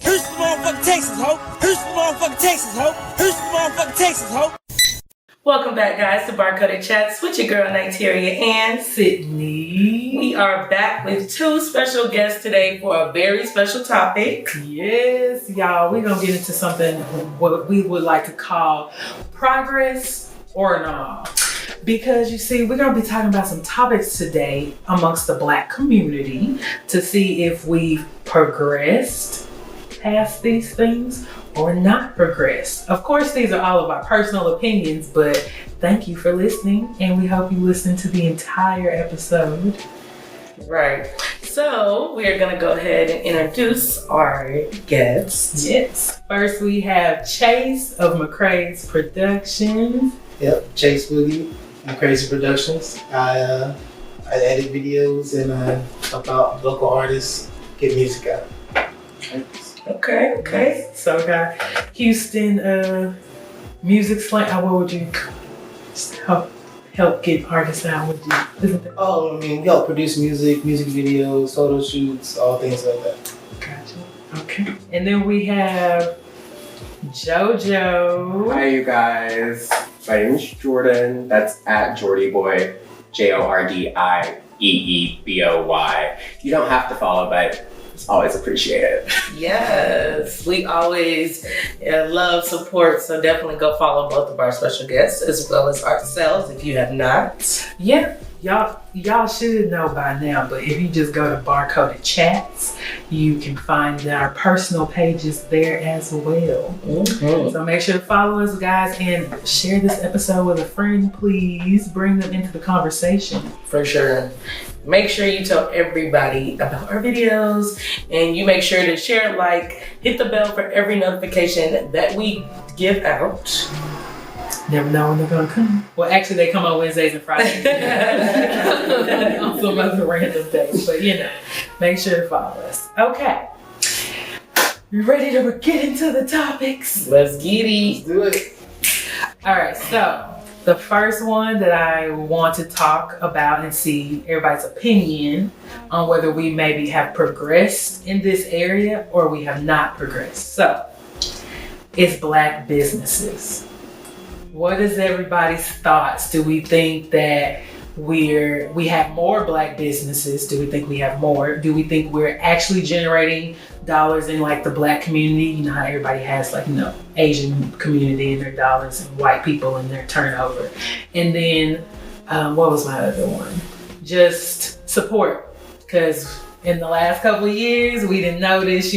Here's the motherfucking Texas, ho. Here's the motherfucking Texas, ho. Here's the motherfucking Texas, ho. Welcome back, guys, to Barcoded Chats with your girl Niteria and Sydnee. We are back with two special guests today for a very special topic. Yes, y'all, we're gonna get into something what we would like to call progress or not. Because you see, we're gonna be talking about some topics today amongst the Black community to see if we've progressed past these things or not progressed. Of course, these are all of our personal opinions, but thank you for listening, and we hope you listen to the entire episode. Right. So we are gonna go ahead and introduce our guests. Yes. First, we have Chase of McCrae's Productions. Yep, Chase Boogie, Crazy Productions. I edit videos and help out local artists get music out. Okay. So we got Houston Music Slam. What would you help get artists out? Would you? Oh, I mean, we help produce music videos, photo shoots, all things like that. Gotcha. Okay. And then we have JoJo. Hi, you guys. My name is Jordan. That's at JordyBoy, JordiEeboy. You don't have to follow, but it's always appreciated. Yes, we always love support, so definitely go follow both of our special guests as well as ourselves if you have not. Yeah, y'all should know by now, but if you just go to Barcoded Chats, you can find our personal pages there as well. Mm-hmm. So make sure to follow us, guys, and share this episode with a friend, please. Bring them into the conversation. For sure. Make sure you tell everybody about our videos, and you make sure to share, like, hit the bell for every notification that we give out. Never know when they're gonna come. Well, actually, they come on Wednesdays and Fridays. On some other random days, but make sure to follow us. Okay. You ready to get into the topics? Let's get it. Do it. All right, so the first one that I want to talk about and see everybody's opinion on whether we maybe have progressed in this area or we have not progressed. So, it's Black businesses. What is everybody's thoughts? Do we think that we have more Black businesses? Do we think we have more? Do we think we're actually generating dollars in like the Black community? You know how everybody has Asian community in their dollars and white people in their turnover. And then what was my other one? Just support. Because in the last couple of years, we didn't notice,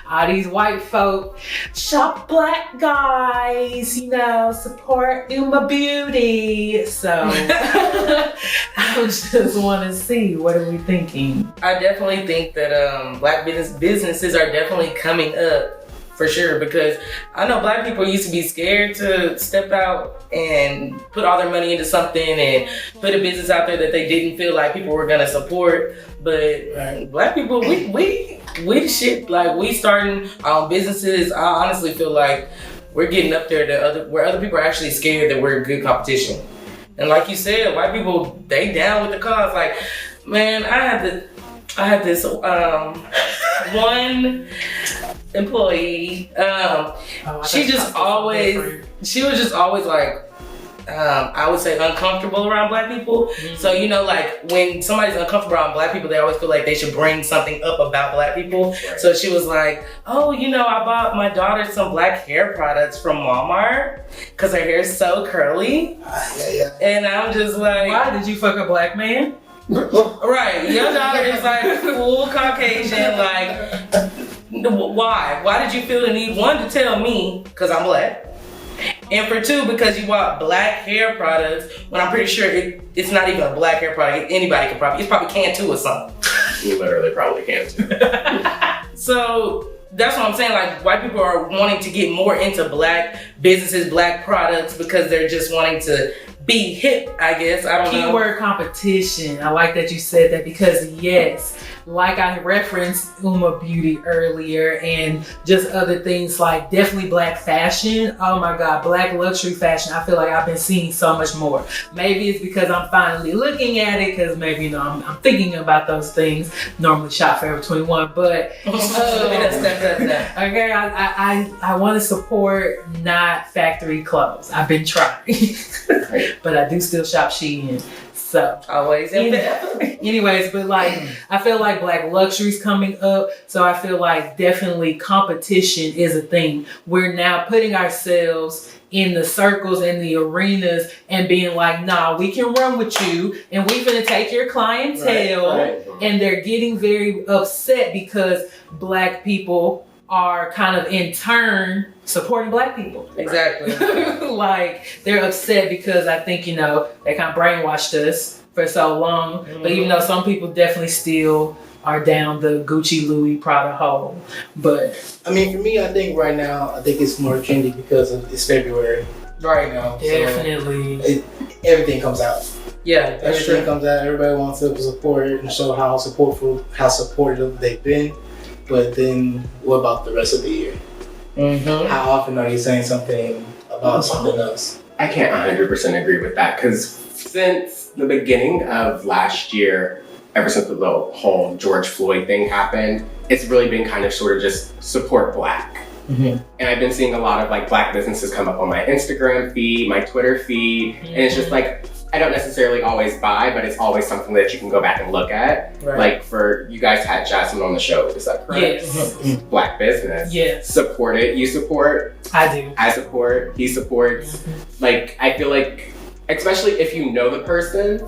all these white folk shop Black guys, support Uma Beauty. So I just want to see, what are we thinking? I definitely think that Black businesses are definitely coming up. For sure, because I know Black people used to be scared to step out and put all their money into something and put a business out there that they didn't feel like people were gonna support. But Black people, we the shit. Like, we starting our own businesses. I honestly feel like we're getting up there where other people are actually scared that we're good competition. And like you said, white people, they down with the cause. Like, man, I had this one employee. She was just always like, I would say uncomfortable around Black people. Mm-hmm. So like when somebody's uncomfortable around Black people, they always feel like they should bring something up about Black people. Right. So she was like, oh, I bought my daughter some Black hair products from Walmart because her hair is so curly. Yeah. And I'm just like, why did you fuck a Black man? Right, your daughter is like full Caucasian. Like, why did you feel the need, one, to tell me because I'm Black, and for two, because you bought Black hair products when I'm pretty sure it's not even a Black hair product. Anybody can it's probably can too or something. You literally probably can too. So that's what I'm saying. Like, white people are wanting to get more into Black businesses, Black products, because they're just wanting to be hip, I guess. I don't know. Keyword competition. I like that you said that because yes, like I referenced Uma Beauty earlier and just other things like definitely black fashion. Oh my God, black luxury fashion. I feel like I've been seeing so much more. Maybe it's because I'm finally looking at it because maybe, you know, I'm thinking about those things. Normally shop Forever 21, but okay, I want to support not factory clothes. I've been trying, but I do still shop Shein. So always. Anyways, but like I feel like black luxury's coming up, so I feel like definitely competition is a thing. We're now putting ourselves in the circles and the arenas and being like, nah, we can run with you and we finna take your clientele. Right. And they're getting very upset because black people are kind of in turn supporting black people. Exactly. Like they're upset because I think, you know, they kind of brainwashed us for so long. But even though some people definitely still are down the Gucci, Louis, Prada hole. But I mean, for me, I think right now, I think it's more trendy because it's February. Right now. Definitely. So everything comes out. Yeah, everything comes out. Everybody wants to support it and show how supportive they've been. But then, what about the rest of the year? Mm-hmm. How often are you saying something about something else? I can't 100% agree with that because since the beginning of last year, ever since the whole George Floyd thing happened, it's really been kind of sort of just support black. Mm-hmm. And I've been seeing a lot of like black businesses come up on my Instagram feed, my Twitter feed, and it's just like, I don't necessarily always buy, but it's always something that you can go back and look at. Right. Like for you guys had Jasmine on the show, is that correct? Yes. Black business. Yes. Support it. You support. I do. I support. He supports. Mm-hmm. Like I feel like, especially if you know the person,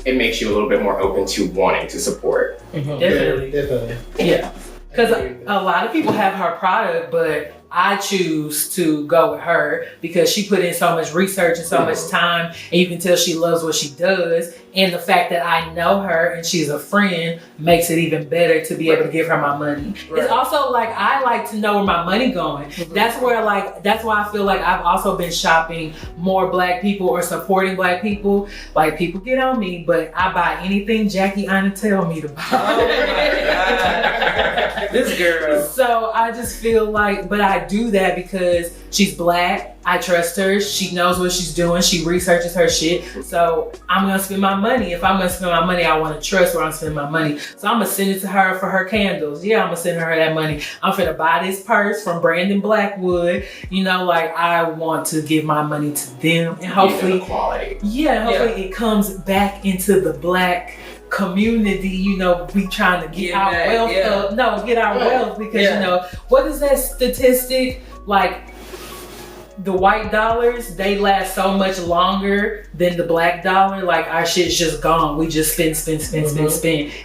it makes you a little bit more open to wanting to support. Mm-hmm. Definitely. Yeah. Because a lot of people have her product, but I choose to go with her because she put in so much research and so much time, and you can tell she loves what she does. And the fact that I know her and she's a friend makes it even better to be able to give her my money. Right. It's also like I like to know where my money going. Mm-hmm. That's why I feel like I've also been shopping more black people or supporting black people. Like people get on me, but I buy anything Jackie Anna tell me to buy. Oh my God. This girl. So I just feel like, but I do that because she's black. I trust her. She knows what she's doing. She researches her shit. So I'm going to spend my money. If I'm going to spend my money, I want to trust where I'm spending my money. So I'm going to send it to her for her candles. Yeah, I'm going to send her that money. I'm going to buy this purse from Brandon Blackwood. You know, like I want to give my money to them. And hopefully, quality. Yeah, hopefully it comes back into the black community. You know, we trying to get our wealth up. No, get our wealth because, you know, what is that statistic? Like, the white dollars, they last so much longer than the black dollar. Like our shit's just gone. We just spend,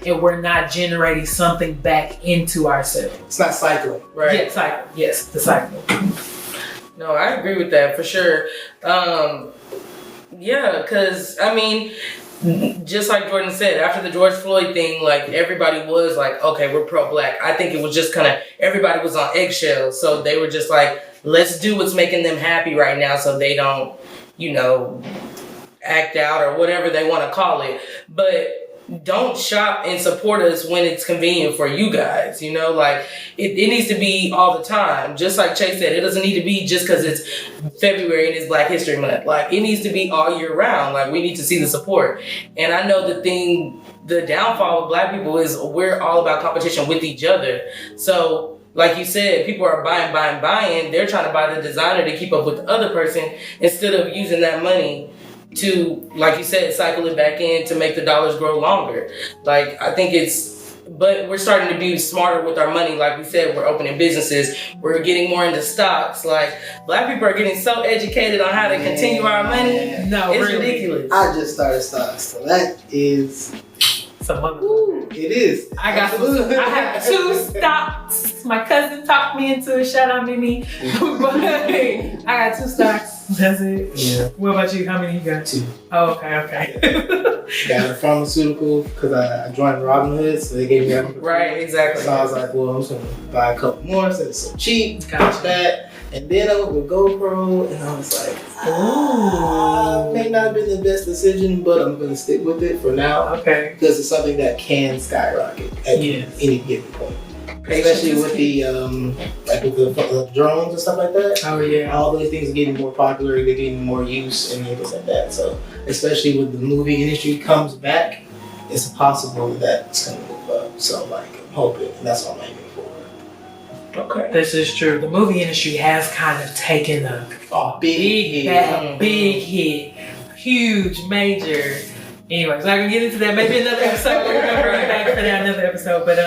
and we're not generating something back into ourselves. It's not cycling, right? Yeah, cycle. Yes, the cycle. No, I agree with that for sure. Yeah, because I mean, just like Jordan said, after the George Floyd thing, like everybody was like, okay, we're pro-black. I think it was just kind of everybody was on eggshells, so they were just like, let's do what's making them happy right now so they don't, you know, act out or whatever they want to call it. But don't shop and support us when it's convenient for you guys. You know, like it needs to be all the time. Just like Chase said, it doesn't need to be just because it's February and it's Black History Month. Like it needs to be all year round. Like we need to see the support. And I know the downfall of black people is we're all about competition with each other. So like you said, people are buying. They're trying to buy the designer to keep up with the other person instead of using that money to, like you said, cycle it back in to make the dollars grow longer. Like, I think but we're starting to be smarter with our money. Like we said, we're opening businesses. We're getting more into stocks. Like, black people are getting so educated on how to continue our money. No, it's really ridiculous. I just started stocks, so that is... It is. I have 2 stocks. My cousin talked me into it. Shout out Mimi. But I got 2 stocks. That's it. Yeah. What about you? How many you got? 2. Oh, okay. Got a pharmaceutical because I joined Robinhood, so they gave me that. Right, exactly. So I was like, well, I'm just gonna buy a couple more since it's so cheap. Gotcha. That. And then I went with GoPro, and I was like, may not have been the best decision, but I'm going to stick with it for now. Okay. Because it's something that can skyrocket at any given point. Especially with the the drones and stuff like that. Oh yeah. All those things are getting more popular, they're getting more use and things like that. So especially when the movie industry comes back, it's possible that it's gonna move up. So like I'm hoping, and that's what I'm aiming for. Okay. This is true. The movie industry has kind of taken a big hit. Huge, major. Anyways, I can get into that maybe another episode. We're gonna bring it back for that another episode. But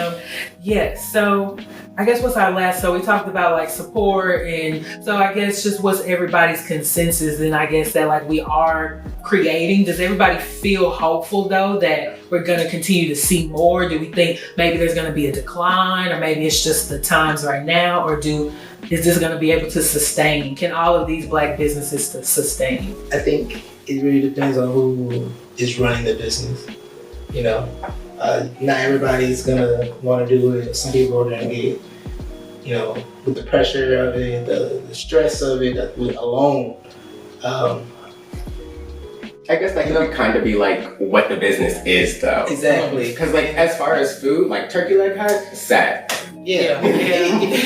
so I guess what's our last? So we talked about like support, and so I guess just what's everybody's consensus, and I guess that like we are creating. Does everybody feel hopeful though that we're gonna continue to see more? Do we think maybe there's gonna be a decline, or maybe it's just the times right now, or is this gonna be able to sustain? Can all of these Black businesses sustain? I think it really depends on who is running the business. You know, not everybody's gonna want to do it. Some people are gonna get, you know, with the pressure of it, the stress of it alone. I guess that could kind of be like what the business is, though. Exactly. Because like as far as food, like turkey leg hut, set. Yeah. You get into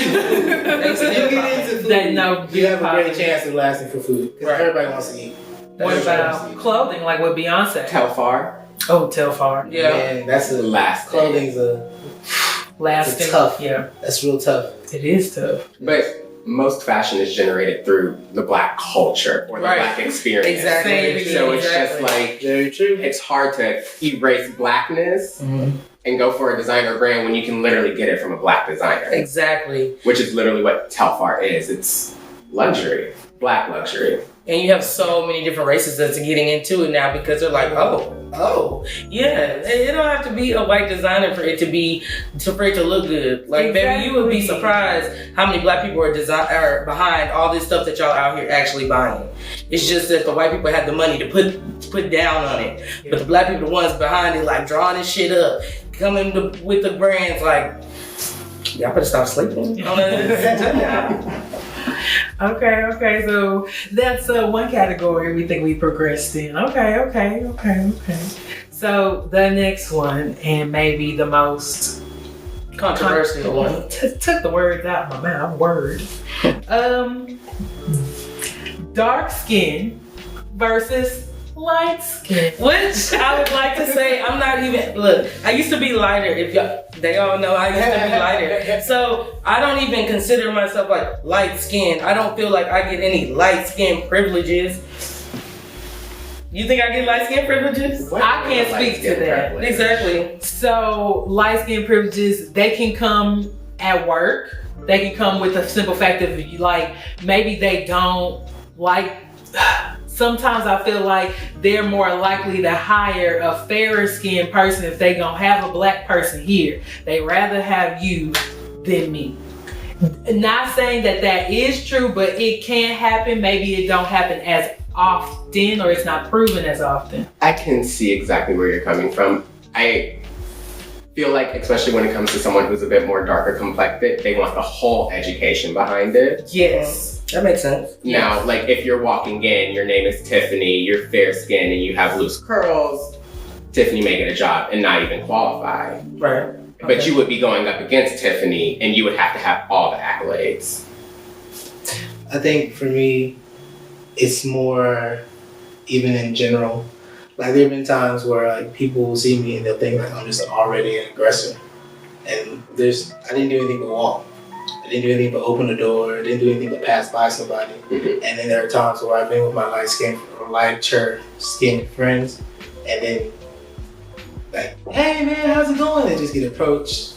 food, you have a great chance of lasting for food because everybody wants to eat. What about clothing, like with Beyonce? Telfar. Oh, Telfar. Yeah. Man, that's the last. Clothing's lasting. Tough. Yeah. That's real tough. It is tough. But most fashion is generated through the Black culture or the Black experience. Exactly. So it's just like, very true. It's hard to erase Blackness and go for a designer brand when you can literally get it from a Black designer. Exactly. Which is literally what Telfar is. It's luxury, Black luxury. And you have so many different races that's getting into it now because they're like, yeah, it don't have to be a white designer for it to look good. Like, baby, you would be surprised how many Black people are behind all this stuff that y'all out here actually buying. It's just that the white people had the money to put down on it, but the Black people, the ones behind it, like drawing this shit up, coming with the brands, like, y'all better stop sleeping on it. Okay, so that's one category we think we progressed in. Okay. So the next one, and maybe the most controversial one. Took the words out of my mouth. Dark skin versus light skin. Which I would like to say, I'm not even, look, I used to be lighter. They all know I used to be lighter. So I don't even consider myself like light skin. I don't feel like I get any light skin privileges. You think I get light skin privileges? I can't speak to that. Exactly. So light skin privileges, they can come at work. They can come with the simple fact of like, maybe they don't like, sometimes I feel like they're more likely to hire a fairer skinned person if they gonna have a Black person here. They rather have you than me. Not saying that is true, but it can happen. Maybe it don't happen as often, or it's not proven as often. I can see exactly where you're coming from. I feel like, especially when it comes to someone who's a bit more darker complected, they want the whole education behind it. Yes. That makes sense. Now, like if you're walking in, your name is Tiffany, you're fair skinned and you have loose curls, Tiffany may get a job and not even qualify. Right. But you would be going up against Tiffany and you would have to have all the accolades. I think for me, it's more even in general. Like there have been times where like people will see me and they'll think like I'm just already an aggressor. And I didn't do anything but walk. I didn't do anything but open the door. I didn't do anything but pass by somebody. And then there are times where I've been with my lighter skinned friends, and then like, hey man, how's it going? They just get approached.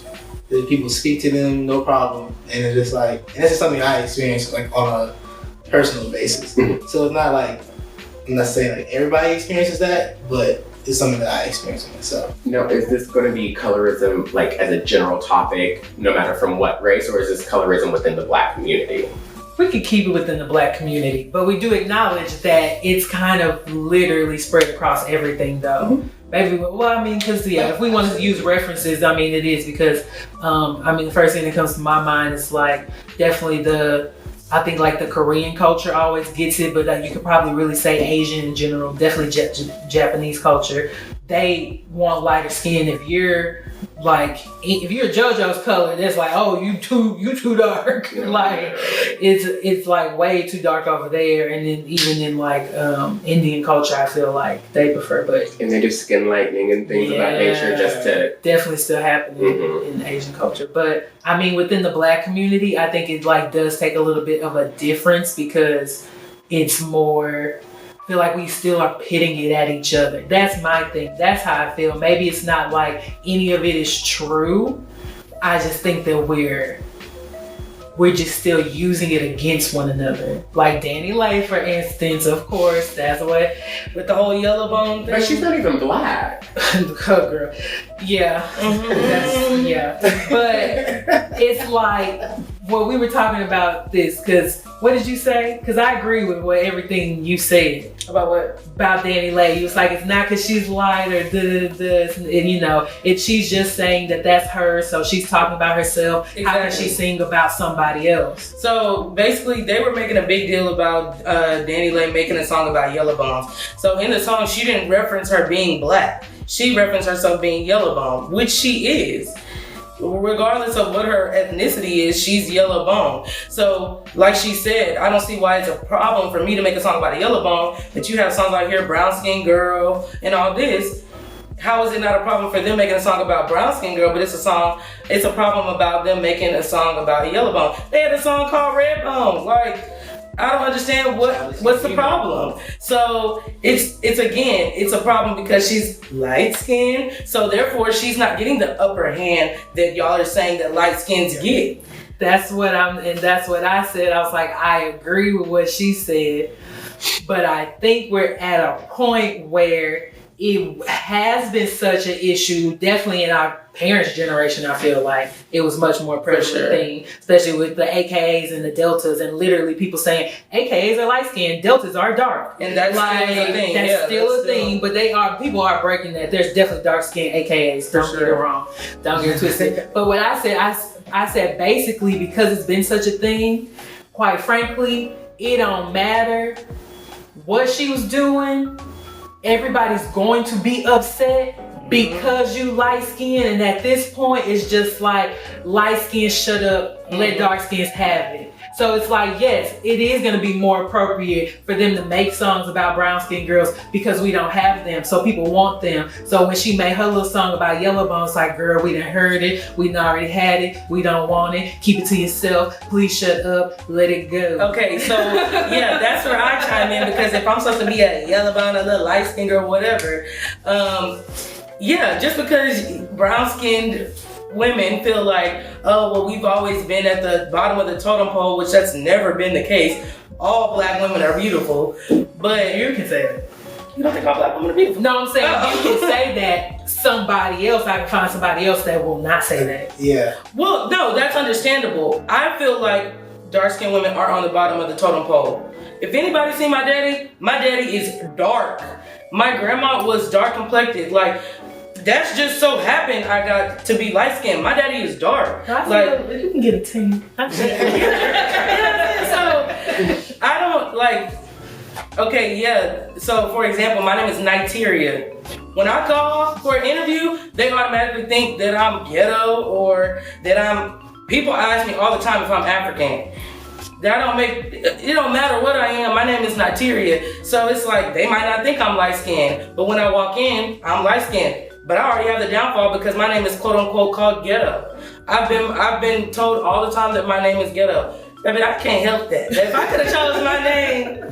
The people speak to them, no problem. And it's just like, and this is something I experienced like on a personal basis. So it's not like, I'm not saying like everybody experiences that, but it's something that I experienced myself. Now, is this going to be colorism like as a general topic, no matter from what race, or is this colorism within the Black community? We could keep it within the Black community, but we do acknowledge that it's kind of literally spread across everything though. Maybe, because if we want to use references, it is because, the first thing that comes to my mind is like definitely the I think like the Korean culture always gets it, but you could probably really say Asian in general, definitely Japanese culture. They want lighter skin. If you're JoJo's color, it's like, oh, you too dark. Like it's like way too dark over there. And then even in like Indian culture, I feel like they prefer, but and they do skin lightening and things of that nature just to definitely still happening in Asian culture. But I mean, within the Black community, I think it like does take a little bit of a difference because it's more. I feel like we still are pitting it at each other. That's my thing. That's how I feel. Maybe it's not like any of it is true. I just think that we're just still using it against one another. Like Danny Lay, for instance, of course, that's what, with the whole yellow bone thing. But she's not even Black. Oh, girl. Yeah. Yeah. But it's like, well, we were talking about this, because what did you say? Because I agree with everything you said. About what? About Danny Lay. It was like, it's not because she's light or and she's just saying that that's her, so she's talking about herself. Exactly. How can she sing about somebody else? So basically, they were making a big deal about Danny Lay making a song about yellow bones. So in the song, she didn't reference her being Black. She referenced herself being yellow bone, which she is. Regardless of what her ethnicity is, she's yellow bone. So, like she said, I don't see why it's a problem for me to make a song about a yellow bone, but you have songs out here, brown skin girl, and all this. How is it not a problem for them making a song about brown skin girl, but it's a problem about them making a song about a yellow bone? They had a song called Red Bone. Like, I don't understand what's the problem. So it's a problem because she's light skinned, so therefore she's not getting the upper hand that y'all are saying that light skins get. That's what I said. I was like, I agree with what she said, but I think we're at a point where it has been such an issue, definitely in our parents' generation. I feel like it was much more prevalent thing, especially with the AKAs and the deltas, and literally people saying AKAs are light skinned, deltas are dark, and that's like still a thing. That's still a thing. But people are breaking that. There's definitely dark skinned AKAs. Don't get it wrong. Don't get it twisted. But what I said basically, because it's been such a thing, quite frankly, it don't matter what she was doing. Everybody's going to be upset because you light skin, and at this point it's just like light skin shut up, let dark skins have it. So it's like, yes, it is going to be more appropriate for them to make songs about brown skinned girls because we don't have them, so people want them. So when she made her little song about yellow bones, like, girl, we done heard it, we done already had it, we don't want it, keep it to yourself, please shut up, let it go. Okay, so yeah, that's where I chime in, because if I'm supposed to be a yellow bone, a little light skinned girl, whatever, yeah, just because brown skinned women feel like, oh, well, we've always been at the bottom of the totem pole, which that's never been the case. All Black women are beautiful, but You can say that. you don't think all Black women are beautiful? No, I'm saying you can say that. Somebody else, I can find somebody else that will not say that. Yeah. Well, no, that's understandable. I feel like dark-skinned women are on the bottom of the totem pole. If anybody seen my daddy is dark. My grandma was dark complected. Like, that's just so happened I got to be light skinned. My daddy is dark. Like, you can get a team. So I don't like. Okay, yeah. So for example, my name is Niteria. When I call for an interview, they automatically think that I'm ghetto or that I'm. People ask me all the time if I'm African. It don't matter what I am, my name is Niteria. So it's like, they might not think I'm light skinned, but when I walk in, I'm light skinned. But I already have the downfall because my name is quote unquote called ghetto. I've been told all the time that my name is ghetto. I mean, I can't help that. If I could have chosen my name,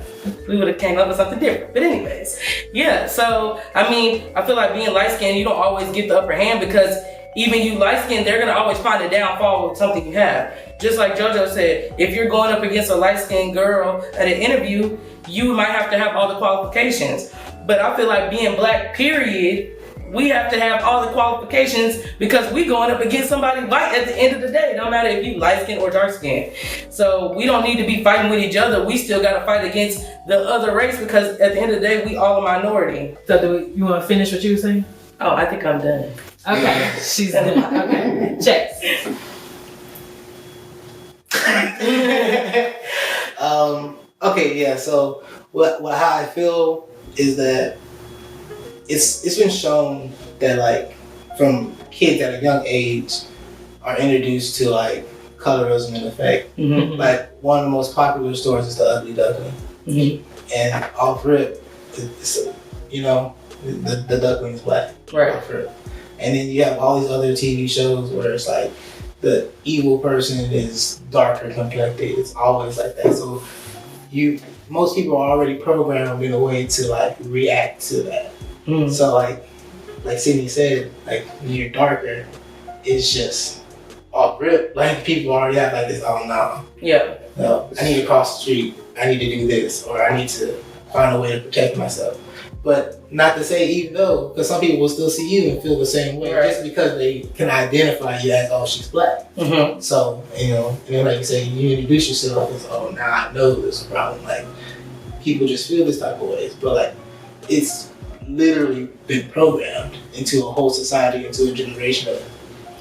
we would have came up with something different. But anyways, yeah, so I mean, I feel like being light skinned, you don't always get the upper hand, because even you light skinned, they're gonna always find a downfall with something you have. Just like JoJo said, if you're going up against a light skinned girl at an interview, you might have to have all the qualifications. But I feel like being Black, period, we have to have all the qualifications because we going up against somebody white at the end of the day. No matter if you light skinned or dark skinned. So we don't need to be fighting with each other. We still got to fight against the other race, because at the end of the day, we all a minority. So you want to finish what you were saying? Oh, I think I'm done. Okay, she's done. Okay, checks. Okay, yeah. So how I feel is that it's been shown that like from kids at a young age are introduced to like colorism in effect. Mm-hmm. Like one of the most popular stories is the Ugly Duckling, and off rip, it's, you know, the duckling's black. Right. Off rip. And then you have all these other TV shows where it's like the evil person is darker complected. It's always like that. So most people are already programmed in a way to like react to that. So like Sydnee said, like when you're darker, it's just off rip. Like people already have like this, oh no. Yeah. No, I need to cross the street. I need to do this, or I need to find a way to protect myself. But not to say even though, because some people will still see you and feel the same way, right. just because they can identify you as, oh, she's black. So, you know, and then like you say, you introduce yourself as, oh, now I know there's a problem. Like, people just feel this type of ways. But like, it's literally been programmed into a whole society, into a generation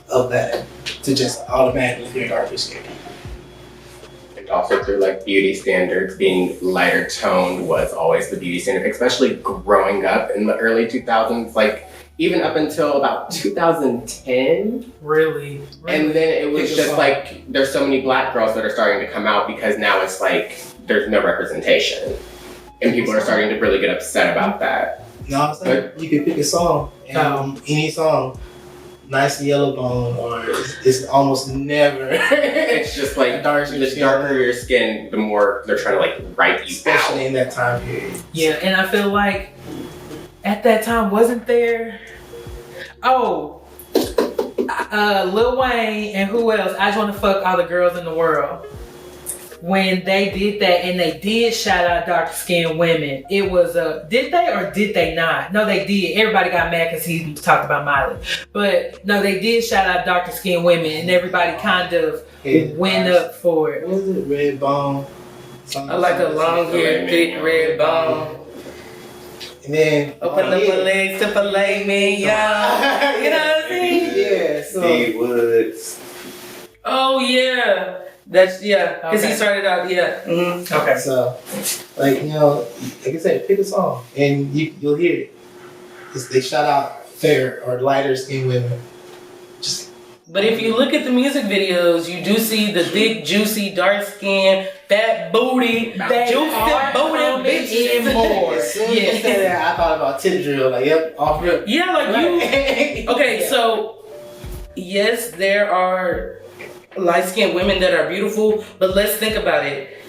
of that, to just automatically fear darker skin. Also through like beauty standards, being lighter toned was always the beauty standard, especially growing up in the early 2000s, like even up until about 2010. Really? And then it was just like, there's so many black girls that are starting to come out because now it's like, there's no representation. And people are starting to really get upset about that. No, it's like you can pick a song, and any song, Nice Yellow Bone, or it's almost never. It's just like the darker your skin, the more they're trying to like write you especially out. in that time period. Yeah, and I feel like at that time wasn't there. Oh, Lil Wayne and who else? I Just Want to Fuck All the Girls in the World. When they did that, and they did shout out darker skinned women, it was did they or did they not? No, they did. Everybody got mad because he talked about Miley. But no, they did shout out darker skinned women, and everybody kind of went up for it. What was it? Red Bone? I like a long hair, thick red bone. And then open up my legs to fillet me, y'all. You know what I'm saying? Yeah, so Steve Woods. Oh yeah. That's because he started out, Okay. So, like, you know, like I said, pick a song and you'll hear it. They shout out fair or lighter skinned women. But if you look at the music videos, you do see the big, juicy, dark skin, fat booty, juicy booty bitches. More. As soon as you said that, I thought about tip drill. Like, yep, off rip. Yeah, like you. Okay, so yes, there are light-skinned women that are beautiful, but let's think about it.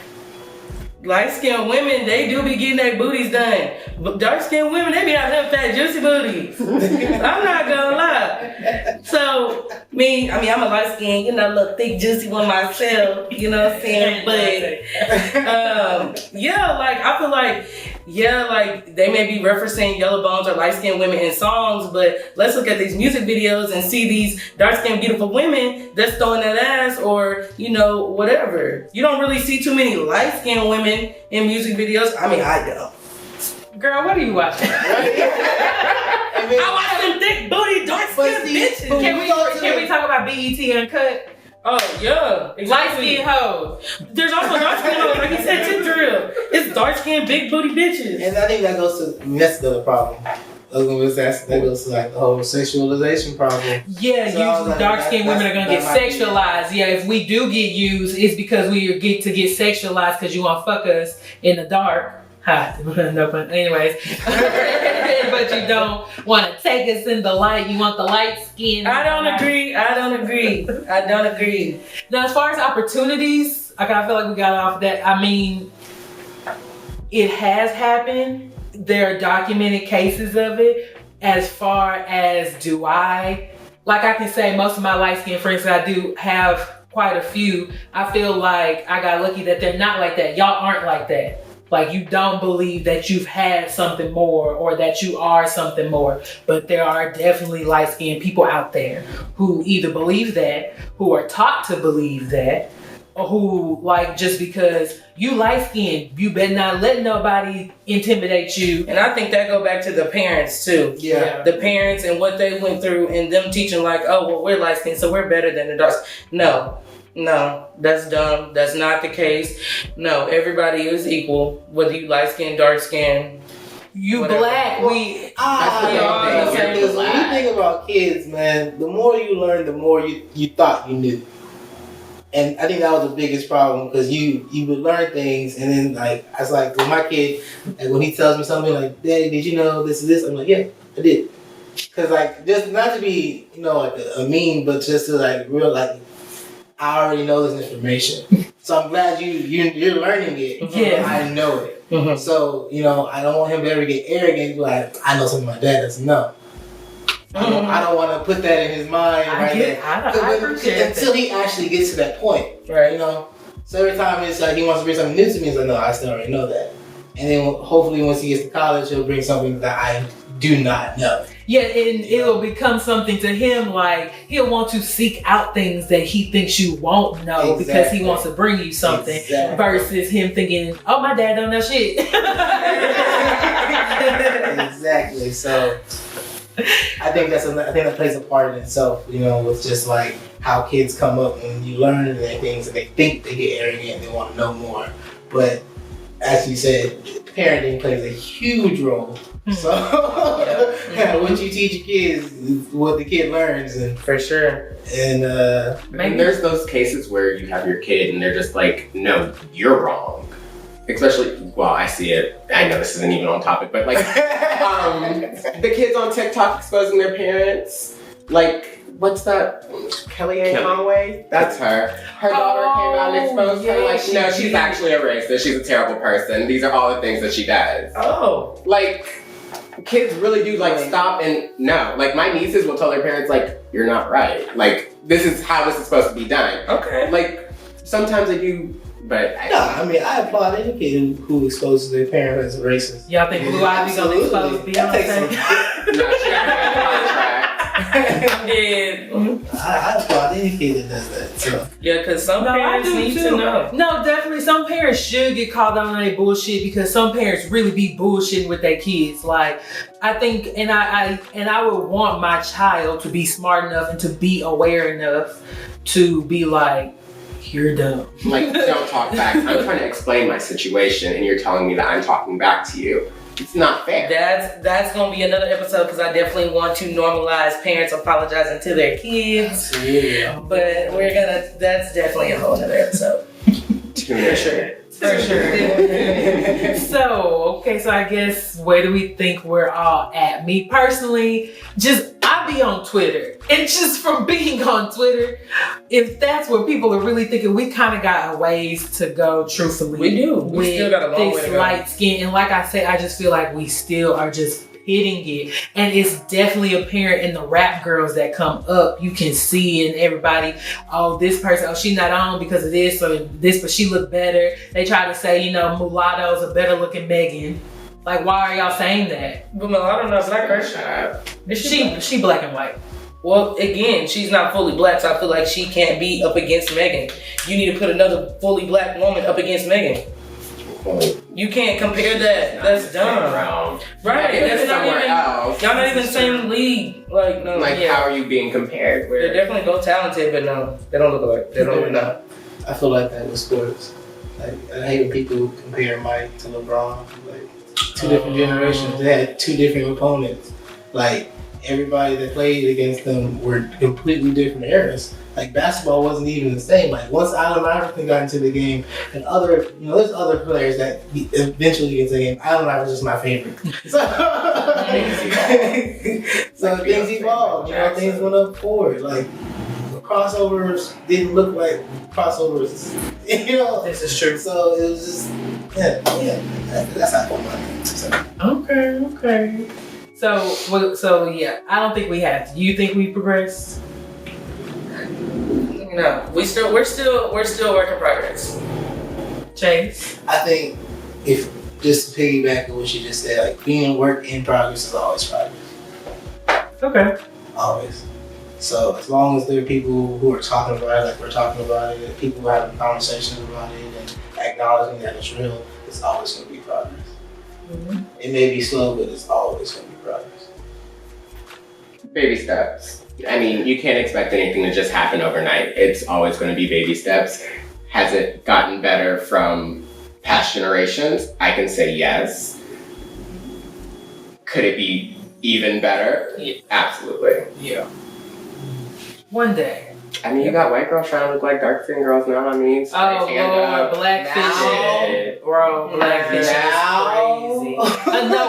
Light-skinned women, they do be getting their booties done. But dark-skinned women, they be having them fat, juicy booties. I'm not gonna lie. So, I'm a light-skinned, little thick, juicy one myself, you know what I'm saying? But, I feel like, they may be referencing yellow bones or light-skinned women in songs, but let's look at these music videos and see these dark-skinned, beautiful women that's throwing that ass or, whatever. You don't really see too many light-skinned women in music videos. I don't. Girl, what are you watching? I watch them thick booty, dark-skinned bitches. Can we talk about BET Uncut? Oh, yeah. Exactly. Light-skinned hoes. There's also dark-skinned hoes, like you said, tip drill. It's dark-skinned, big booty bitches. And I think that goes to, that's the other problem. That goes to like the whole sexualization problem. Yeah, so usually dark-skinned women are going to get sexualized. Yeah, if we do get used, it's because we get sexualized because you want to fuck us in the dark. Ha, no pun. Anyways. But you don't want to take us in the light. You want the light skin. I don't agree. Now, as far as opportunities, I feel like we got off that. It has happened. There are documented cases of it. As far as I can say most of my light-skinned friends that I do have quite a few, I feel like I got lucky that they're not like that. Y'all aren't like that. Like, you don't believe that you've had something more or that you are something more. But there are definitely light-skinned people out there who either believe that, who are taught to believe that, or who, just because you light-skinned, you better not let nobody intimidate you. And I think that go back to the parents, too. Yeah. The parents and what they went through and them teaching we're light-skinned, so we're better than the dark. No. No, that's dumb. That's not the case. No, everybody is equal, whether you light skin, dark skin. You Whatever. black, When we you think about kids, man, the more you learn, the more you thought you knew. And I think that was the biggest problem because you would learn things and then like I was like with my kid, like when he tells me something like, "Daddy, did you know this is this?" I'm like, "Yeah, I did." Cause like just not to be like a mean, but just to like real like I already know this information. So I'm glad you're learning it. Yeah. I know it. Mm-hmm. So I don't want him to ever get arrogant. Like I know something my dad doesn't know. I don't want to put that in his mind I appreciate until he actually gets to that point, Right. So every time it's like he wants to bring something new to me, it's like no, I still already know that. And then hopefully once he gets to college, he'll bring something that I do not know. Yeah, and it'll become something to him like he'll want to seek out things that he thinks you won't know because he wants to bring you something versus him thinking, "Oh, my dad don't know shit." Exactly. So I think that plays a part in itself. With just like how kids come up and you learn their things and they think they get arrogant and they want to know more, but as you said, parenting plays a huge role. So what you teach your kids is what the kid learns, and For sure. and And there's those cases where you have your kid and they're just like, "No, you're wrong." Especially, well, I see it. I know this isn't even on topic, but like the kids on TikTok exposing their parents. Like, what's that? Kellyanne Conway? That's her. Her daughter came out and exposed her. Like, no, she's actually a racist. She's a terrible person. These are all the things that she does. Oh. Like, kids really do like stop and no. Like, my nieces will tell their parents, like, "You're not right. Like, this is how this is supposed to be done." Okay. Like, sometimes they do, but I applaud any kid who exposes their parent as a racist. Y'all think Blue Ivy gonna expose Beyonce? no, she got a contract. I applaud any kid that does that. So Yeah, because some parents need to know. No, definitely. Some parents should get called out on their bullshit because some parents really be bullshitting with their kids. Like, I think, and I would want my child to be smart enough and to be aware enough to be like, "You're dumb." Like, don't talk back. I'm trying to explain my situation, and you're telling me that I'm talking back to you. It's not fair. That's gonna be another episode because I definitely want to normalize parents apologizing to their kids. yeah. But that's definitely a whole other episode. Tune in. For sure. So I guess where do we think we're all at? Me personally, I be on Twitter. And just from being on Twitter, if that's where people are really thinking, we kind of got a ways to go, truthfully. We do. We still got a long way to go. Light skin. And like I said, I just feel like we still are just hitting it. And it's definitely apparent in the rap girls that come up. You can see in everybody, "Oh, this person, she's not on because of this or this, but she look better." They try to say, mulatto's a better looking Megan. Like, why are y'all saying that? But mulatto not black, right? She black and white. Well, again, she's not fully black, so I feel like she can't be up against Megan. You need to put another fully black woman up against Megan. You can't compare that. That's dumb. Right. That's not even. Y'all not even the same league. Like, no. Like, how are you being compared? They're definitely both talented, but no, they don't look alike. They don't know. I feel like that with sports. Like, I hate when people compare Mike to LeBron. Like, two different generations. They had two different opponents. Like, everybody that played against them were completely different eras. Like, basketball wasn't even the same. Like, once Allen Iverson got into the game, and there's other players that eventually get into the game. Allen Iverson is my favorite. So things evolved. Things went up forward. Like, crossovers didn't look like crossovers. This is true. So it was just, that's not what Okay. So yeah, I don't think we have. Do you think we progressed? No, we're still work in progress. Chase? I think if just to piggyback on what you just said, like being a work in progress is always progress. Okay. Always. So as long as there are people who are talking about it, like we're talking about it, and people who are having conversations about it and acknowledging that it's real, it's always going to be progress. Mm-hmm. It may be slow, but it's always going to be progress. Baby steps. I mean, you can't expect anything to just happen overnight. It's always going to be baby steps. Has it gotten better from past generations? I can say yes. Could it be even better? Yeah. Absolutely. Yeah. One day. I mean, you got white girls trying to look like dark skinned girls now. I mean, Oh Lord, blackfish, Shit. bro, blackfish Now. is crazy.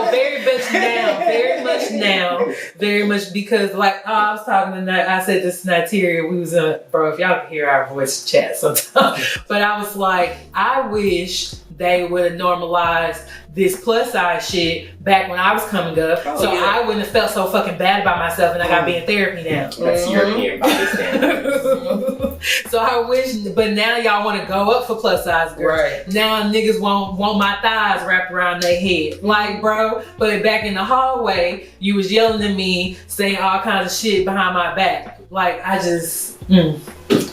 No, very much because I was talking tonight. I said this to Niteria. We was bro. If y'all could hear our voice chat sometimes, but I was like, I wish they would have normalized this plus size shit back when I was coming up, I wouldn't have felt so fucking bad about myself, and I gotta be in therapy now. That's European body standards. So I wish, but now y'all want to go up for plus size girls. Right. Now niggas want my thighs wrapped around their head, like bro. But back in the hallway, you was yelling at me, saying all kinds of shit behind my back. Like I just.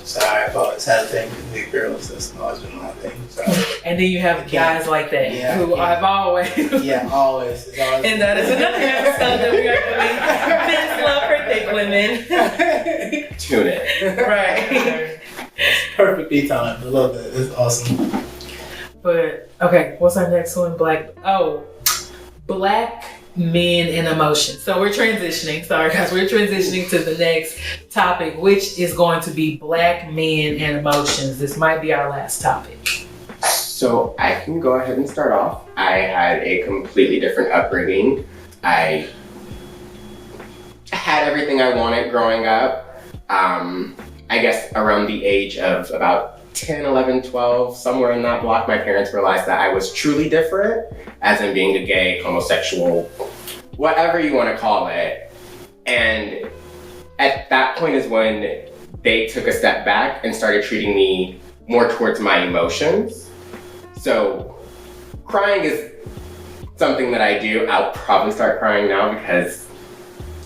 Sorry, I've always had a thing with big girls. That's always been my thing. Sorry. And then you have guys like that who I've always. Yeah, always. It's always. And that is another episode that we are doing. Men's love for thick women. Tune in. Right. Perfectly timed. I love it. It's awesome. But okay, what's our next one? Black men and emotion. So we're transitioning. Sorry guys, we're transitioning to the next topic, which is going to be black men and emotions. This might be our last topic. So I can go ahead and start off. I had a completely different upbringing. I had everything I wanted growing up. I guess around the age of about 10, 11, 12, somewhere in that block, my parents realized that I was truly different, as in being a gay, homosexual, whatever you want to call it. And at that point is when they took a step back and started treating me more towards my emotions. So crying is something that I do. I'll probably start crying now because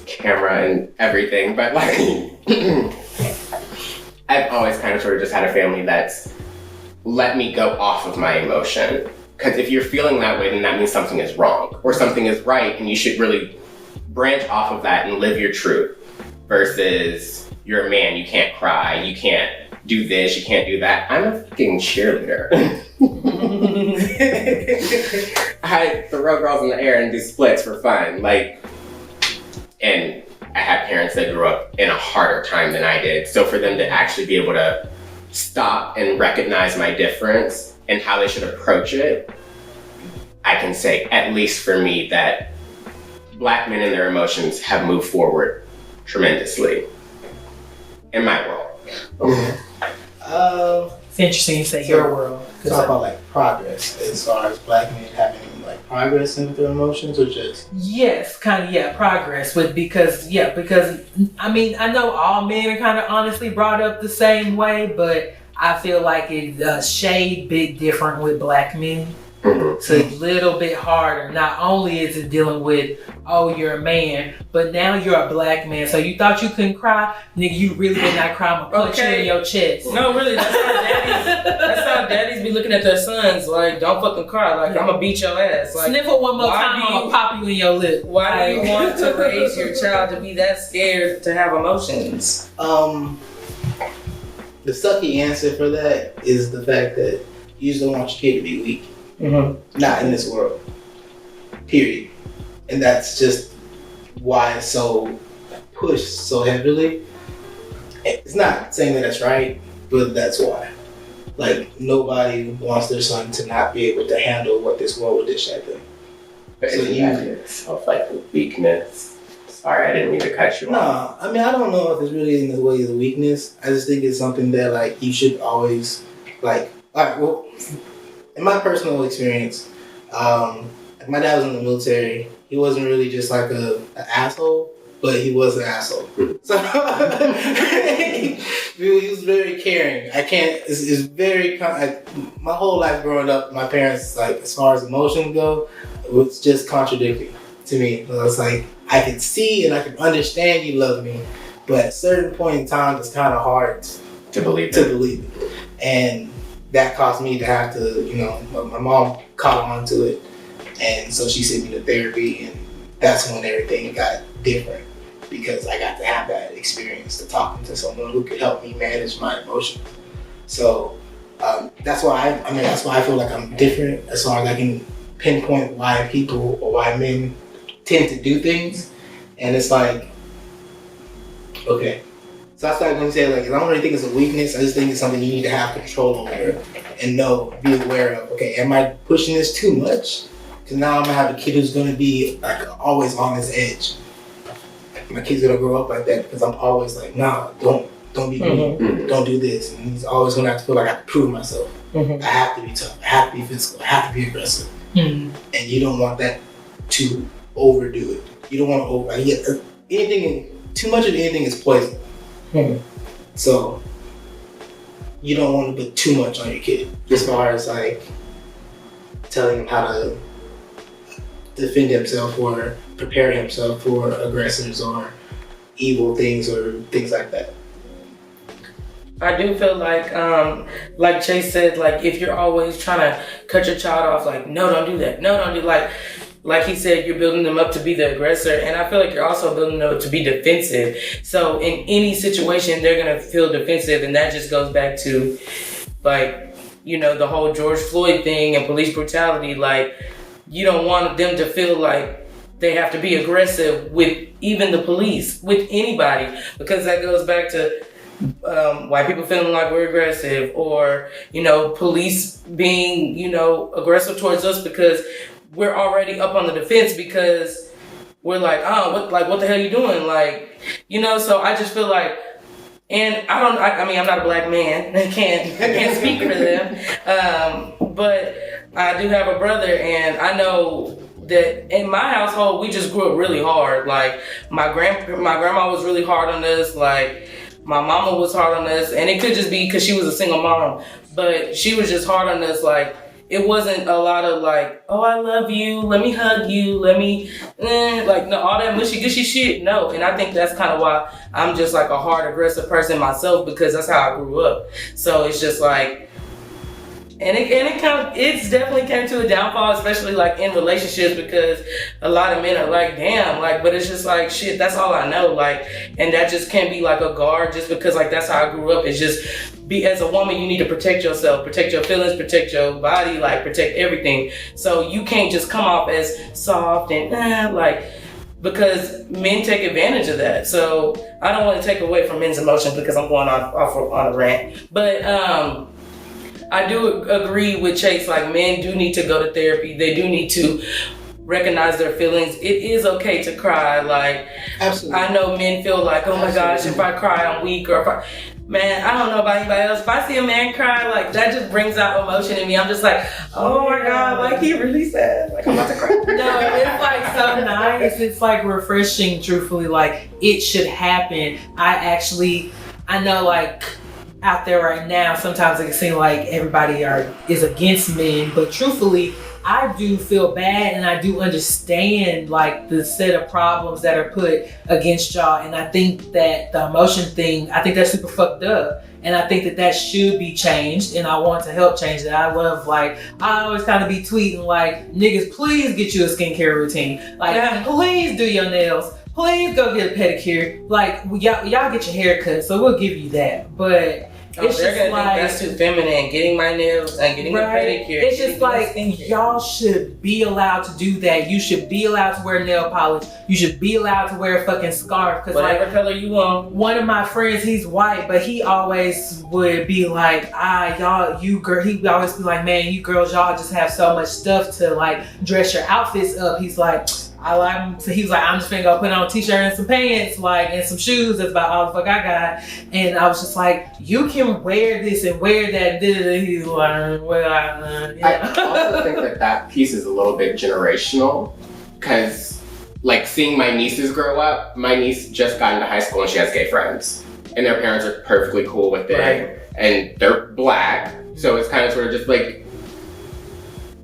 camera and everything, but I've always kind of sort of just had a family that's let me go off of my emotion. Because if you're feeling that way, then that means something is wrong or something is right, and you should really branch off of that and live your truth. Versus you're a man, you can't cry, you can't do this, you can't do that. I'm a fucking cheerleader. I throw girls in the air and do splits for fun. And I had parents that grew up in a harder time than I did. So for them to actually be able to stop and recognize my difference and how they should approach it, I can say, at least for me, that black men and their emotions have moved forward tremendously in my world. It's interesting you say your world. Talk about progress as far as black men having progress in their emotions, or just progress because I mean I know all men are kind of honestly brought up the same way, but I feel like it's a shade bit different with black men. It's a little bit harder. Not only is it dealing with, oh, you're a man, but now you're a black man. So you thought you couldn't cry? Nigga, you really did not cry. I'm gonna punch you in your chest. No, really, that's how daddies be looking at their sons. Like, don't fucking cry. Like, I'm gonna beat your ass. Like, sniffle one more time, I'm gonna pop you in your lip. Why do you want to raise your child to be that scared to have emotions? The sucky answer for that is the fact that you just don't want your kid to be weak. Not in this world. Period. And that's just why it's so pushed so heavily. It's not saying that that's right, but that's why. Like, nobody wants their son to not be able to handle what this world will dish at them. But so itself like weakness. Sorry, I didn't mean to cut you off. No, I mean, I don't know if it's really in the way of the weakness. I just think it's something that you should always in my personal experience, my dad was in the military. He wasn't really just an asshole, but he was an asshole. So he was very caring. It's very, my whole life growing up, my parents, as far as emotions go, it was just contradicting to me. It was I could see and I could understand you love me, but at a certain point in time, it's kind of hard to believe it. And that caused me to have to, my mom caught on to it. And so she sent me to therapy, and that's when everything got different. because I got to have that experience to talking to someone who could help me manage my emotions. So that's why I feel like I'm different as far as I can pinpoint why people or why men tend to do things. And it's like, okay. So that's why I'm going to say, like, I don't really think it's a weakness. I just think it's something you need to have control over and be aware of. Okay, am I pushing this too much? Because now I'm going to have a kid who's going to be like always on his edge. My kid's going to grow up like that because I'm always like, nah, don't be mean. Don't do this. And he's always going to have to feel like I have to prove myself. I have to be tough. I have to be physical. I have to be aggressive. And you don't want that to overdo it. You don't want to too much of anything is poison. So you don't want to put too much on your kid as far as like telling him how to defend himself or prepare himself for aggressors or evil things or things like that. I do feel like Chase said, like if you're always trying to cut your child off, like no, don't do that, no, don't do like he said, you're building them up to be the aggressor, and I feel like you're also building them up to be defensive. So in any situation, they're gonna feel defensive, and that just goes back to like, you know, the whole George Floyd thing and police brutality. Like, you don't want them to feel like they have to be aggressive with even the police, with anybody, because that goes back to white people feeling like we're aggressive, or, you know, police being, you know, aggressive towards us because we're already up on the defense because we're like, oh, what the hell are you doing? Like, you know, so I just feel like, and I mean, I'm not a black man. I can't speak for them. But I do have a brother, and I know that in my household, we just grew up really hard. Like, my grandma was really hard on us. Like, my mama was hard on us, and it could just be because she was a single mom, but she was just hard on us. Like, it wasn't a lot of like, oh, I love you, let me hug you, let me, like, no, all that mushy gushy shit, no. And I think that's kind of why I'm just like a hard, aggressive person myself, because that's how I grew up. So it's just like, it's definitely came to a downfall, especially like in relationships, because a lot of men are like, damn, like, but it's just like, shit, that's all I know, like, and that just can't be like a guard just because like that's how I grew up. It's just, as a woman, you need to protect yourself, protect your feelings, protect your body, like protect everything. So you can't just come off as soft and like, because men take advantage of that. So I don't want to take away from men's emotions because I'm going off on a rant, but I do agree with Chase, like men do need to go to therapy. They do need to recognize their feelings. It is okay to cry. Like, absolutely. I know men feel like, oh my gosh, if I cry, I'm weak, or man, I don't know about anybody else. If I see a man cry, like that just brings out emotion in me. I'm just like, oh my God, like he really sad. Like I'm about to cry. No, it's like so nice. It's like refreshing, truthfully. Like it should happen. I know like out there right now, sometimes it can seem like everybody is against men, but truthfully, I do feel bad and I do understand like the set of problems that are put against y'all, and I think that the emotion thing, I think that's super fucked up, and I think that should be changed, and I want to help change that. I love, like, I always kind of be tweeting like, niggas, please get you a skincare routine, like please do your nails, please go get a pedicure, like y'all get your hair cut, so we'll give you that. But it's just like, that's too feminine. Getting my nails and getting a pedicure. It's just like, y'all should be allowed to do that. You should be allowed to wear nail polish. You should be allowed to wear a fucking scarf. Cause whatever like, color you want. One of my friends, he's white, but he always would be like, y'all, he would always be like, man, you girls, y'all just have so much stuff to like dress your outfits up. He's like, so he was like, I'm just gonna go put on a t-shirt and some pants, like, and some shoes. That's about all the fuck I got. And I was just like, you can wear this and wear that. He's like, well, I also think that piece is a little bit generational, because like seeing my nieces grow up, my niece just got into high school and she has gay friends, and their parents are perfectly cool with it, right. And they're black, so it's kind of sort of just like,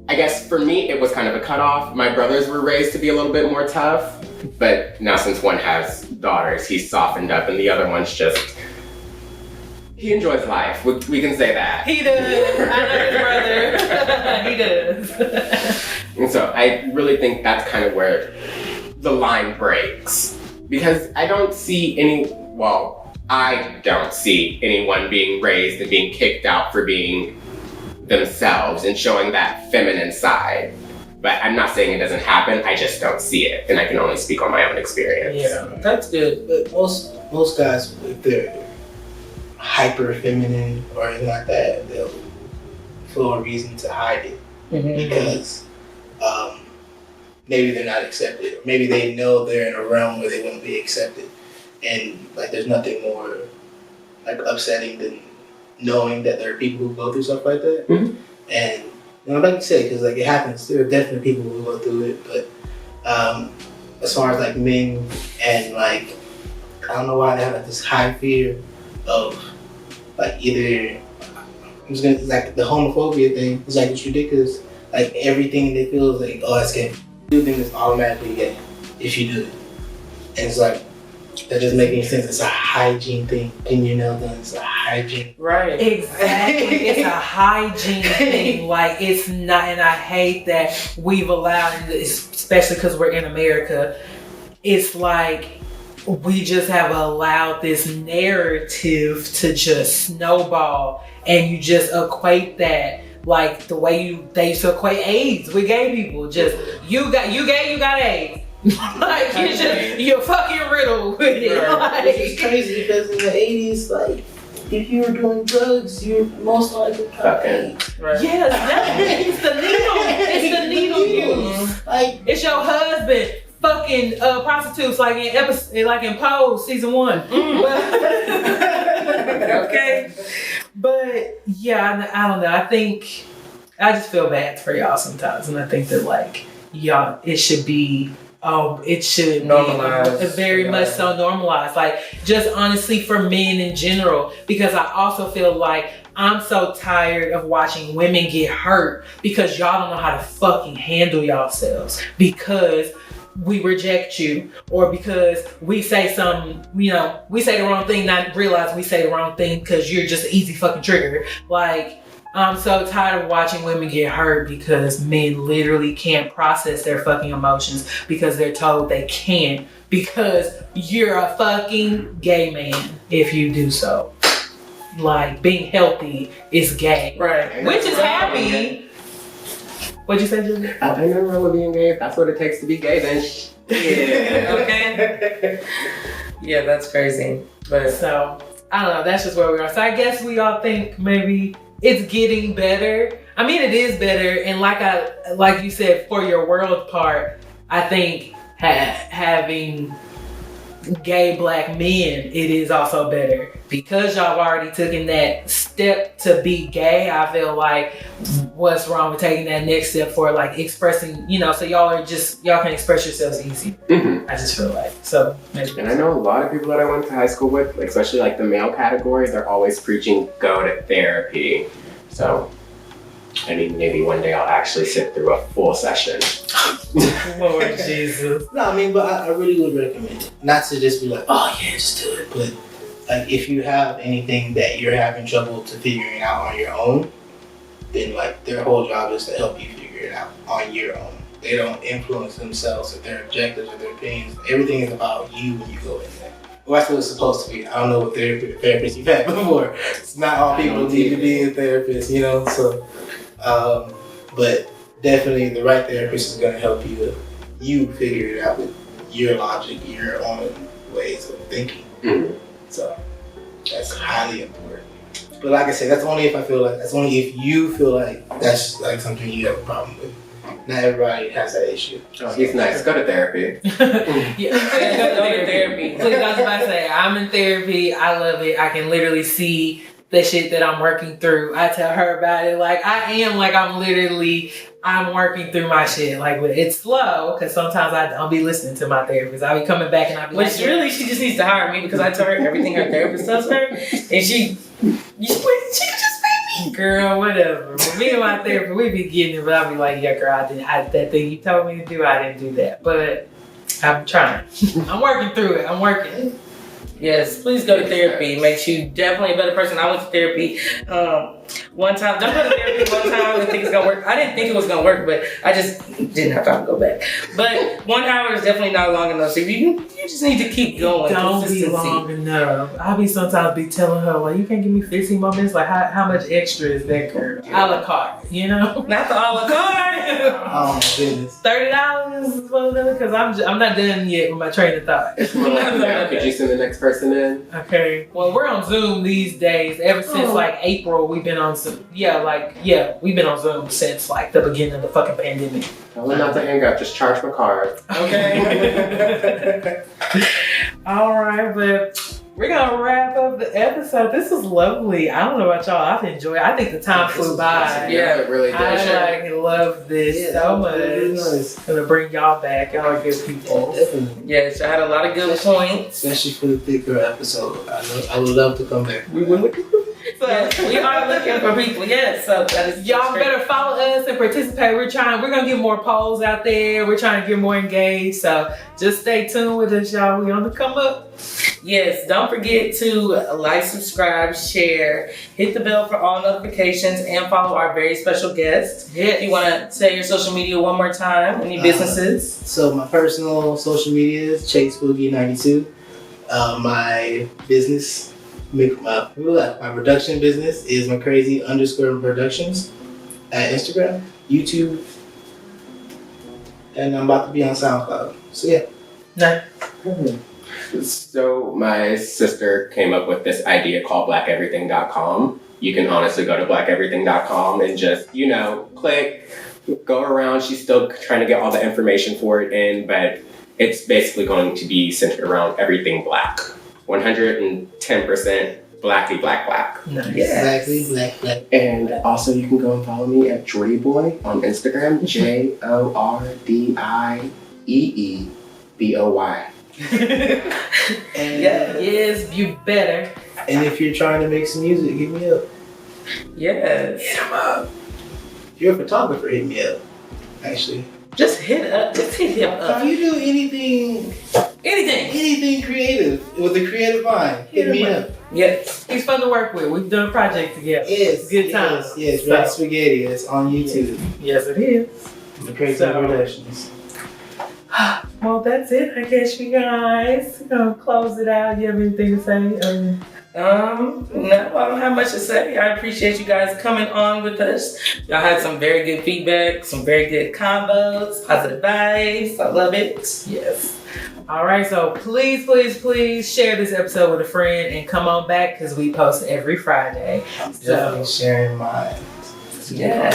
I guess for me, it was kind of a cutoff. My brothers were raised to be a little bit more tough, but now since one has daughters, he's softened up, and the other one's just, he enjoys life. We can say that. He does. I know his brother. He does. And so I really think that's kind of where the line breaks. Because I don't see anyone being raised and being kicked out for being themselves and showing that feminine side. But I'm not saying it doesn't happen, I just don't see it. And I can only speak on my own experience. Yeah, that's good. But most guys, if they're hyper feminine or anything like that, they'll feel a reason to hide it because maybe they're not accepted, or maybe they know they're in a realm where they wouldn't be accepted, and like there's nothing more like upsetting than knowing that there are people who go through stuff like that. And like you said, because like it happens, there are definitely people who go through it, but as far as like men and like I don't know why they have like this high fear of like either like the homophobia thing is like it's ridiculous. Like everything they feel is like, oh, it's gay. You think it's automatically gay if you do it. And it's like that doesn't make any sense. It's a hygiene thing. Getting your nails done, it's a hygiene. Right. Exactly. It's a hygiene thing. Like it's not, and I hate that we've allowed, especially because we're in America, it's like we just have allowed this narrative to just snowball, and you just equate that like the way they used to equate AIDS with gay people. Just you gay, you got AIDS. Like you're fucking riddled with it. Right. Like, It's crazy because in the 80s, like if you were doing drugs, you're most likely Okay. Right. yes, it's the needle. It's the needle use. like It's your husband fucking prostitutes like in Pose season 1. Okay. But yeah, I don't know. I think I just feel bad for y'all sometimes, and I think that like y'all, it should be Normalized. be very much so normalized. Like just honestly for men in general, because I also feel like I'm so tired of watching women get hurt because y'all don't know how to fucking handle yourselves because we reject you, or because we say something, we say the wrong thing, not realize we say the wrong thing because you're just an easy fucking trigger. Like, I'm so tired of watching women get hurt because men literally can't process their fucking emotions because they're told they can't because you're a fucking gay man if you do so. Like, being healthy is gay. Right. Which is happy. What'd you say, Julie? I never remember being gay. If that's what it takes to be gay, then yeah. Okay. Yeah, that's crazy. But So, I don't know. That's just where we are. So, I guess we all think maybe it's getting better. I mean, it is better. And like you said, for your world part, I think having gay black men, it is also better. Because y'all have already taken that step to be gay, I feel like what's wrong with taking that next step for like expressing, so y'all can express yourselves easy. I just feel like, so maybe. And I know a lot of people that I went to high school with, like, especially like the male category, they're always preaching go to therapy. So, I mean, maybe one day I'll actually sit through a full session. Lord Jesus. No, I mean, but I really would recommend it. Not to just be like, oh yeah, just do it. But like, if you have anything that you're having trouble to figuring out on your own, then like their whole job is to help you figure it out on your own. They don't influence themselves with their objectives or their opinions. Everything is about you when you go in there. Well, that's what it's supposed to be. I don't know what therapist you've had before. It's not all people need to be a therapist, So, but definitely the right therapist is going to help you figure it out with your logic, your own ways of thinking. So that's highly important. But like I said, that's only if you feel like that's like something you have a problem with. Not everybody has that issue. Oh, he's nice. Go to therapy. Yeah, go to therapy. Please, I was about to say, I'm in therapy. I love it. I can literally see the shit that I'm working through. I tell her about it. Like, I'm working through my shit. Like, it's slow, because sometimes I don't be listening to my therapist. I'll be coming back and I'll be Which really, she just needs to hire me because I tell her everything her therapist tells her. And she just pay me. Girl, whatever. But me and my therapist, we be getting it, but I'll be like, yeah, girl, that thing you told me to do, I didn't do that. But I'm trying. I'm working through it. I'm working. Yes, please go to therapy. Makes you definitely a better person. I went to therapy one time. Don't go to therapy one time and think it's gonna work. I didn't think it was gonna work, but I just didn't have time to go back. But 1 hour is definitely not long enough. So you just need to keep going. Don't be long enough. I be sometimes be telling her, like, you can't give me 15 more minutes. Like, how much extra is that, girl? A la carte, you know? Not the a la carte. Oh my goodness. $30 because I'm not done yet with my train of thought. Yeah, could you send the next person in? Okay. Well, we're on Zoom these days. Ever since like April, we've been on Zoom. We've been on Zoom since like the beginning of the fucking pandemic. Tell them not to hang up. Just charge my card. Okay. All right, but we're gonna wrap up the episode. This was lovely. I don't know about y'all. I've enjoyed it. I think the time flew by. Yeah, it really did. I love this so much. Really nice. I'm gonna bring y'all back. Y'all are good people. Definitely. Yes, I had a lot of good points. Especially for the thicker episode. I would love to come back. We will. Yes, we are looking for people. Yes, so that is Y'all better follow us and participate. We're gonna get more polls out there. We're trying to get more engaged. So just stay tuned with us, y'all. We on the come up. Yes, don't forget to like, subscribe, share, hit the bell for all notifications, and follow our very special guest. Yes. If you want to say your social media one more time, any businesses? So my personal social media is ChaseBoogie92. My business, my production business is McCrazy_productions at Instagram, YouTube, and I'm about to be on SoundCloud. So yeah. Nice. So my sister came up with this idea called blackeverything.com. You can honestly go to blackeverything.com and just, click, go around. She's still trying to get all the information for it in, but it's basically going to be centered around everything black. 110% blacky black. Nice. Yes. Exactly, black. And also you can go and follow me at Jordy Boy on Instagram, JORDIEEBOY. And Yes, you better. and if you're trying to make some music, hit me up. Yes. Hit 'em up. If you're a photographer, hit me up. Actually, Just hit him up. if you do anything creative with a creative mind, hit me up. Yes. He's fun to work with. We've done a project together. Yes, Good times. Yes, So- Red Spaghetti. It's on YouTube. Yes, it is. McCrazy So- Productions. Well, that's it, I guess, you guys. We're gonna close it out. You have anything to say? No, I don't have much to say. I appreciate you guys coming on with us. Y'all had some very good feedback, some very good combos, positive vibes. I love it. Yes. All right, so please share this episode with a friend and come on back because we post every Friday. Definitely sharing mine. Yeah.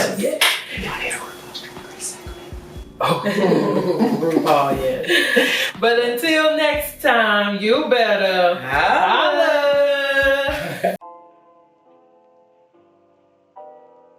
Oh, yeah. But until next time, you better.